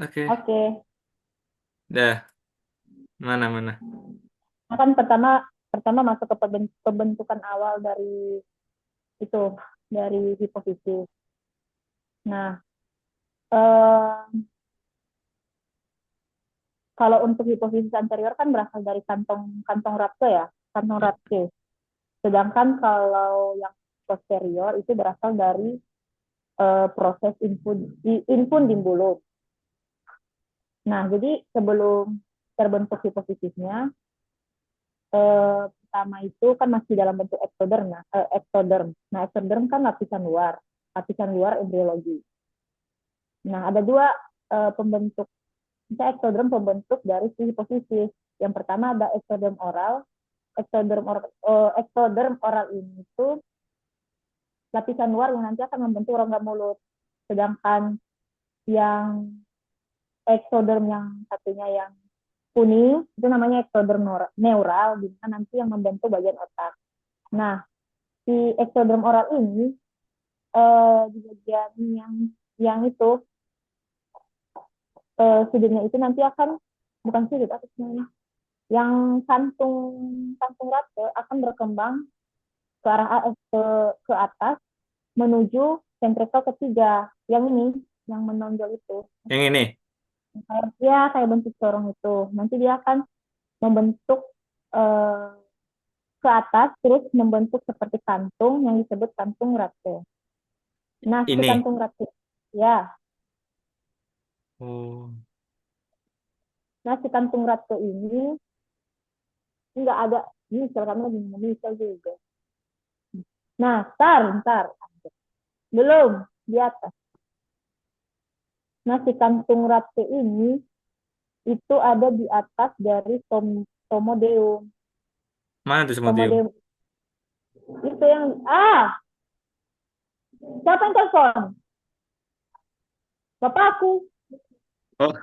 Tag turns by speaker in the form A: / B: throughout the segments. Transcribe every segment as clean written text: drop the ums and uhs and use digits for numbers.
A: Oke.
B: Oke.
A: Dah. Mana?
B: Nah, kan pertama pertama masuk ke pembentukan awal dari itu, dari hipofisis. Nah, eh, kalau untuk hipofisis anterior kan berasal dari kantong kantong Ratte ya, kantong Ratte. Sedangkan kalau yang posterior itu berasal dari proses infundibulum. Nah, jadi sebelum terbentuk hipofisisnya, pertama itu kan masih dalam bentuk ektoderm. Ektoderm. Nah, ektoderm kan lapisan luar embriologi. Nah, ada dua pembentuk, misalnya ektoderm pembentuk dari si hipofisis. Yang pertama ada ektoderm oral. Ektoderm oral ini itu lapisan luar yang nanti akan membentuk rongga mulut. Sedangkan yang ektoderm yang satunya yang kuning itu namanya ektoderm neural, di mana nanti yang membentuk bagian otak. Nah, si ektoderm oral ini di bagian yang itu sudutnya itu nanti akan, bukan sudut apa namanya, yang kantung kantung rate akan berkembang ke arah ke atas menuju ventrikel ketiga, yang ini yang menonjol itu,
A: Yang ini.
B: kayak ya kayak bentuk corong itu. Nanti dia akan membentuk eh, ke atas terus membentuk seperti kantung yang disebut kantung rate. Nah, si
A: Ini.
B: kantung rate ya,
A: Oh.
B: nah si kantung rate ini nggak ada, ini kami lagi Indonesia juga. Nah, ntar belum di atas. Nah, si kantung rate ini itu ada di atas dari tomodeum.
A: Mana tuh Simodium?
B: Tomodeum itu yang siapa yang telepon? Bapakku.
A: Oh.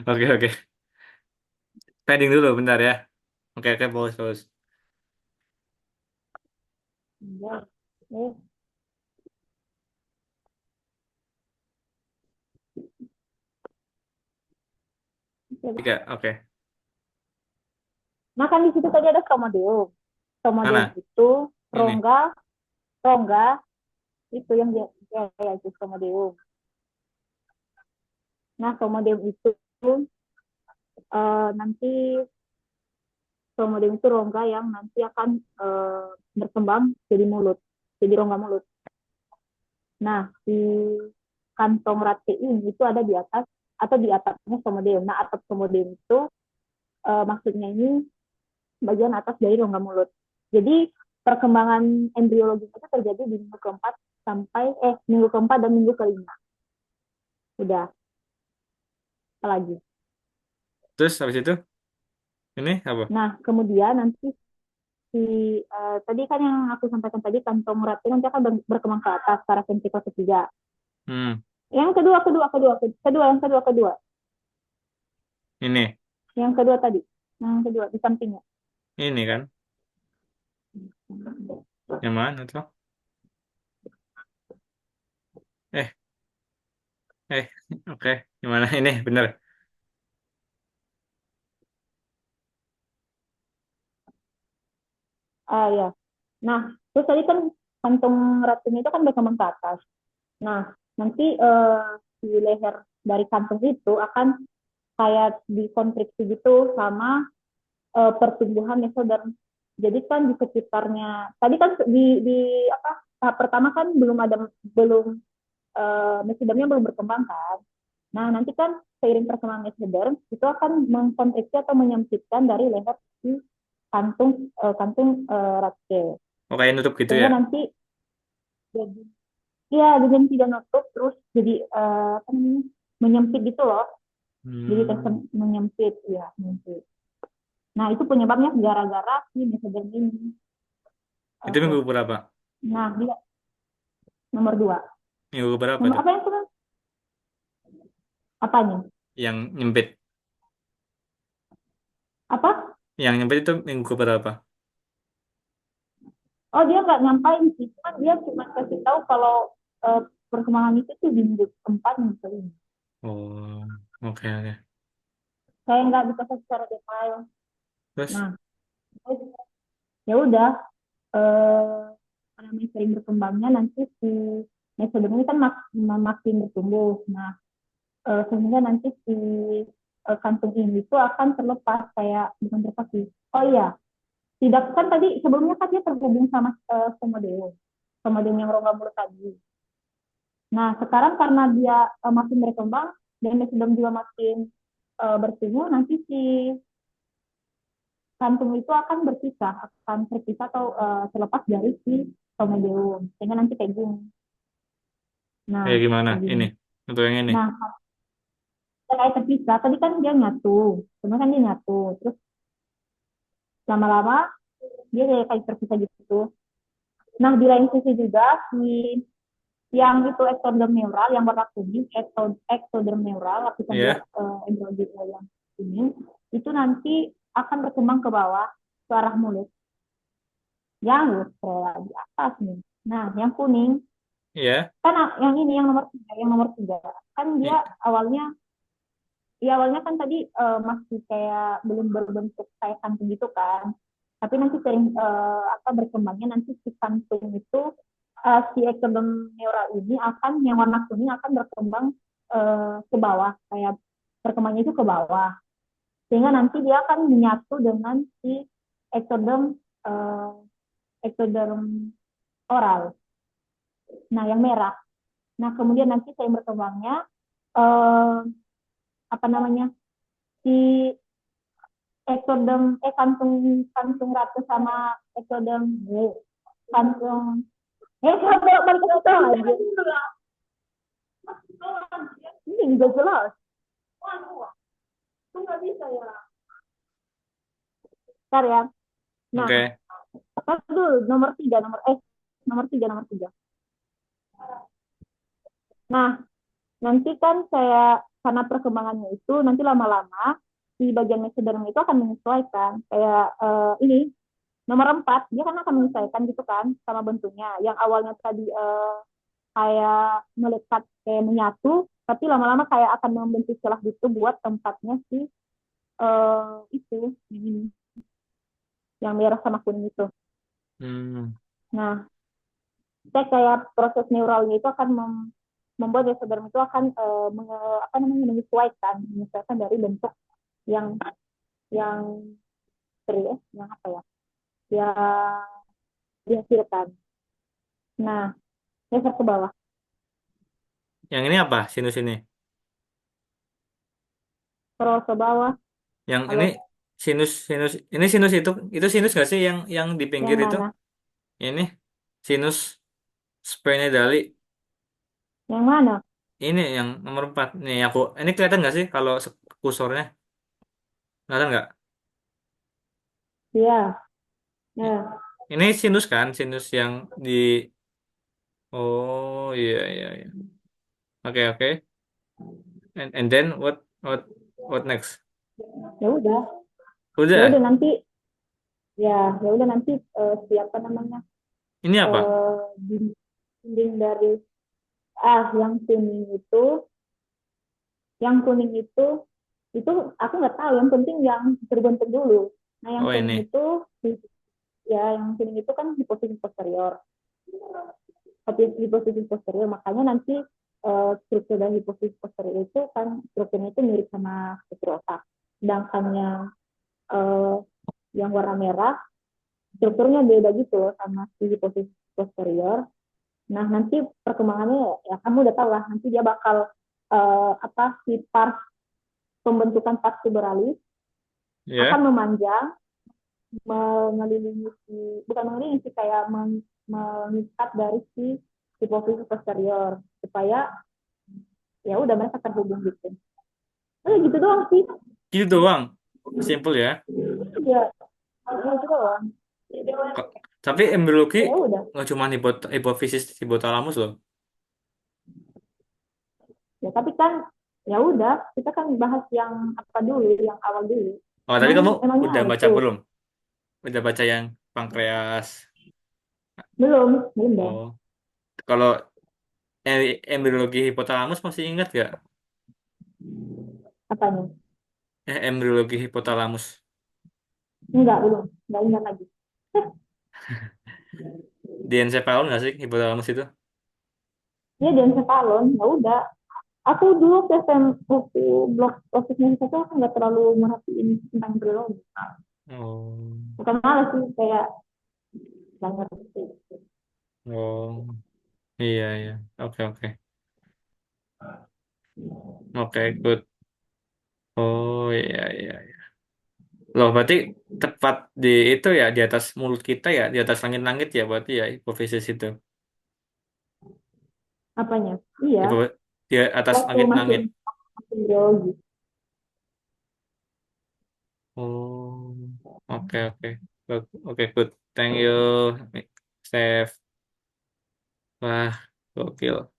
A: Oke. Padding dulu bentar ya. Oke, pause.
B: Ya. Eh,
A: Tiga. Oke.
B: Nah, kan di situ tadi ada tomodeum. Tomodeum
A: Mana?
B: itu
A: Ini.
B: rongga, rongga itu yang dia ya, itu tomodeum. Nah, tomodeum itu nanti tomodeum itu rongga yang nanti akan berkembang jadi mulut, jadi rongga mulut. Nah, di kantong rate ini itu ada di atas atau di atapnya tomodeum. Nah, atap tomodeum itu maksudnya ini bagian atas dari rongga mulut. Jadi perkembangan embriologi itu terjadi di minggu keempat sampai minggu keempat dan minggu kelima. Udah, apa lagi?
A: Terus habis itu ini apa?
B: Nah, kemudian nanti si tadi kan yang aku sampaikan tadi kantong rat itu nanti akan berkembang ke atas ke arah ventrikel ketiga.
A: Hmm.
B: Yang kedua,
A: Ini.
B: yang kedua tadi, yang kedua di sampingnya.
A: Ini kan. Yang mana tuh? Eh, eh. Oke. Gimana ini? Bener.
B: Ya. Nah, terus tadi kan kantung ratnya itu kan berkembang ke atas. Nah, nanti di leher dari kantung itu akan kayak dikontriksi gitu sama pertumbuhan mesoderm. Jadi kan di sekitarnya, tadi kan di apa tahap pertama kan belum mesodermnya belum berkembang kan. Nah, nanti kan seiring perkembangan mesoderm itu akan mengkontriksi atau menyempitkan dari leher si kantung ratke.
A: Oh, kayak nutup gitu ya?
B: Sehingga nanti jadi ya jadi tidak nutup terus jadi apa namanya menyempit gitu loh. Jadi
A: Hmm.
B: menyempit ya, menyempit. Nah, itu penyebabnya gara-gara si mesoderm ini.
A: Itu minggu
B: Oke.
A: berapa?
B: Nah, dia nomor dua.
A: Minggu berapa
B: Nomor
A: tuh?
B: apa yang kedua? Apanya?
A: Yang nyempit.
B: Apa?
A: Yang nyempit itu minggu berapa?
B: Oh, dia nggak nyampain sih. Cuman dia cuma kasih tahu kalau perkembangan itu tuh di minggu keempat, minggu kelima.
A: Oh, Oke, oke.
B: Saya nggak bisa secara detail.
A: Terus,
B: Nah, ya udah, apa namanya, sering berkembangnya nanti si metode ini kan makin bertumbuh. Nah, sehingga nanti si kantung ini itu akan terlepas, kayak bukan terlepas sih. Oh iya, tidak kan tadi sebelumnya kan dia terhubung sama somadeum yang rongga mulut tadi. Nah, sekarang karena dia makin berkembang dan metode juga makin bertumbuh, nanti si kantung itu akan terpisah atau terlepas dari si somadeum. Sehingga nanti kayak gini. Nah,
A: kayak gimana?
B: kayak gini.
A: Ini, untuk yang ini.
B: Nah, kayak terpisah, tadi kan dia nyatu. Sebenarnya kan dia nyatu. Terus lama-lama dia kayak terpisah gitu. Nah, di lain sisi juga si yang itu ektoderm neural yang warna kuning, ektoderm neural lapisan luar
A: Iya,
B: endodermal yang kuning itu nanti akan berkembang ke bawah ke arah mulut yang di atas nih. Nah, yang kuning
A: iya.
B: kan yang ini yang nomor tiga kan dia
A: I-
B: awalnya awalnya kan tadi masih kayak belum berbentuk kayak kantung gitu kan. Tapi nanti sering apa berkembangnya nanti si kantung itu si ektoderm neural ini akan yang warna kuning akan berkembang ke bawah, kayak berkembangnya itu ke bawah. Sehingga nanti dia akan menyatu dengan si ektoderm uh, ektoderm oral. Nah, yang merah. Nah, kemudian nanti saya berkembangnya uh, apa namanya? Si ektoderm kantung kantung ratu sama ektoderm kantung kalau balik ke aja ini nggak jelas itu nggak bisa ya ntar ya. Nah,
A: Oke,
B: dulu nomor tiga. Nah, nanti kan saya karena perkembangannya itu nanti lama-lama di bagian mesoderm itu akan menyesuaikan kayak ini nomor 4 dia kan akan menyesuaikan gitu kan sama bentuknya yang awalnya tadi kayak melekat kayak menyatu tapi lama-lama kayak akan membentuk celah gitu buat tempatnya si itu ini yang merah sama kuning itu.
A: hmm,
B: Nah, saya kayak proses neuralnya itu akan membuat mesoderm itu akan apa namanya menyesuaikan dari bentuk yang yang yang apa ya yang dihasilkan. Nah, geser ke bawah,
A: yang ini apa? Sinus ini.
B: scroll ke bawah.
A: Yang ini
B: Halo,
A: sinus, sinus. Ini sinus itu sinus gak sih yang di pinggir
B: yang
A: itu?
B: mana?
A: Ini sinus sphenoidali.
B: Yang mana?
A: Ini yang nomor 4. Nih aku, ini kelihatan nggak sih kalau kursornya? Kelihatan nggak?
B: Iya,
A: I-
B: ya.
A: Ini sinus kan, sinus yang di. Oh iya iya iya. Oke oke. And then what next?
B: Ya udah, ya udah
A: Udah.
B: nanti ya udah nanti siapa namanya
A: Ini apa?
B: dinding dari yang kuning itu, yang kuning itu aku nggak tahu. Yang penting yang terbentuk dulu. Nah, yang
A: Oh
B: kuning
A: ini.
B: itu ya yang kuning itu kan hipofisis posterior. Hipofisis posterior makanya nanti struktur dari hipofisis posterior itu kan strukturnya itu mirip sama struktur otak. Sedangkan eh, yang warna merah strukturnya beda gitu loh sama si hipofisis posterior. Nah, nanti perkembangannya ya kamu udah tahu lah, nanti dia bakal apa si pars pembentukan pars tuberalis akan
A: Ya.
B: memanjang mengelilingi si bukan mengelilingi sih kayak mengikat dari si hipofisis posterior supaya ya udah mereka terhubung gitu. Gitu doang sih.
A: Gitu doang. Simple ya.
B: Ya, gitu doang.
A: Kok- Tapi embriologi
B: Ya udah.
A: nggak cuma hipofisis hipotalamus loh.
B: Ya tapi kan ya udah kita kan bahas yang apa dulu, yang awal dulu.
A: Oh tadi kamu
B: Emangnya
A: udah baca
B: itu
A: belum? Udah baca yang pankreas.
B: belum dong.
A: Oh, kalau embriologi hipotalamus masih ingat gak?
B: Apanya?
A: Embriologi hipotalamus.
B: Enggak, belum. Enggak ingat lagi.
A: Diencephalon nggak sih hipotalamus itu?
B: Dia di encephalon, ya udah. Aku dulu waktu waktu blog profesnya itu aku nggak terlalu merhatiin tentang biologi.
A: Oh,
B: Bukan malas sih, kayak nggak ngerti.
A: oh, iya, iya. Oke, oke. Oke, good. Oh, iya, iya, iya. Loh, berarti tepat di itu ya, di atas mulut kita ya, di atas langit-langit ya, berarti ya, hipofisis itu.
B: Apanya? Iya,
A: Hipo, di atas
B: waktu masih
A: langit-langit.
B: masih biologi.
A: Oh, oke, oke. Oke, good. Thank you, Steph. Wah, gokil.